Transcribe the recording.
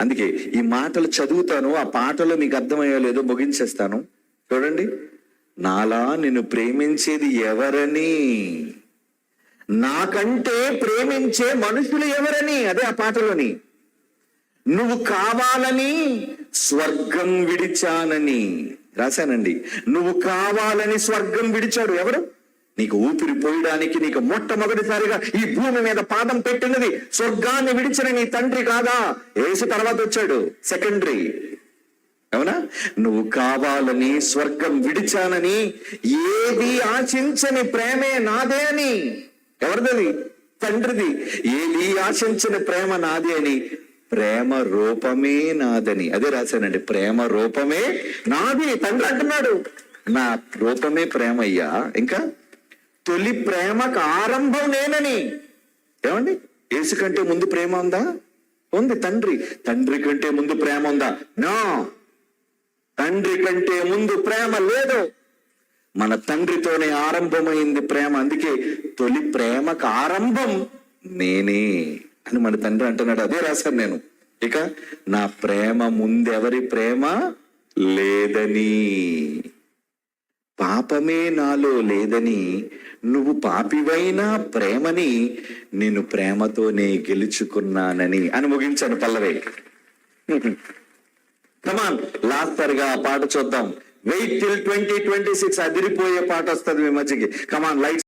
అందుకే ఈ మాటలు చదువుతాను, ఆ పాటలో మీకు అర్థమయ్యో లేదో ముగించేస్తాను. చూడండి, నాలా నిన్ను ప్రేమించేది ఎవరని, నాకంటే ప్రేమించే మనుషులు ఎవరని, అదే ఆ పాటలోని. నువ్వు కావాలని స్వర్గం విడిచానని రాశానండి. నువ్వు కావాలని స్వర్గం విడిచాడు ఎవరు? నీకు ఊపిరి పోయడానికి, నీకు మొట్టమొదటిసారిగా ఈ భూమి మీద పాదం పెట్టినది స్వర్గాన్ని విడిచిన నీ తండ్రి కాదా? యేసు తర్వాత వచ్చాడు, సెకండరీ. అవునా? నువ్వు కావాలని స్వర్గం విడిచానని, ఏది ఆశించని ప్రేమే నాదే అని. ఎవరిది? తండ్రిది. ఏది ఆశించని ప్రేమ నాదే అని, ప్రేమ రూపమే నాదని. అదే రాశానండి, ప్రేమ రూపమే నాది. తండ్రి అంటున్నాడు, నా రూపమే ప్రేమ అయ్యా. ఇంకా తొలి ప్రేమకు ఆరంభం నేనని. ఏమండి, యేసు కంటే ముందు ప్రేమ ఉందా? ఉంది. తండ్రి కంటే ముందు ప్రేమ ఉందా? నో, తండ్రి కంటే ముందు ప్రేమ లేదు. మన తండ్రితోనే ఆరంభమైంది ప్రేమ. అందుకే తొలి ప్రేమకు ఆరంభం నేనే అని మన తండ్రి అంటున్నాడు. అదే రాశాను నేను. ఇక నా ప్రేమ ముందెవరి ప్రేమ లేదని, పాపమే నాలో లేదని, నువ్వు పాపివైన ప్రేమని నేను ప్రేమతోనే గెలుచుకున్నానని అని ముగించాను పల్లవి. కమాన్, లాస్టర్గా ఆ పాట చూద్దాం. వెయిట్ టిల్ 2026 అదిరిపోయే పాట వస్తుంది మీ మధ్యకి. కమాన్, లైట్స్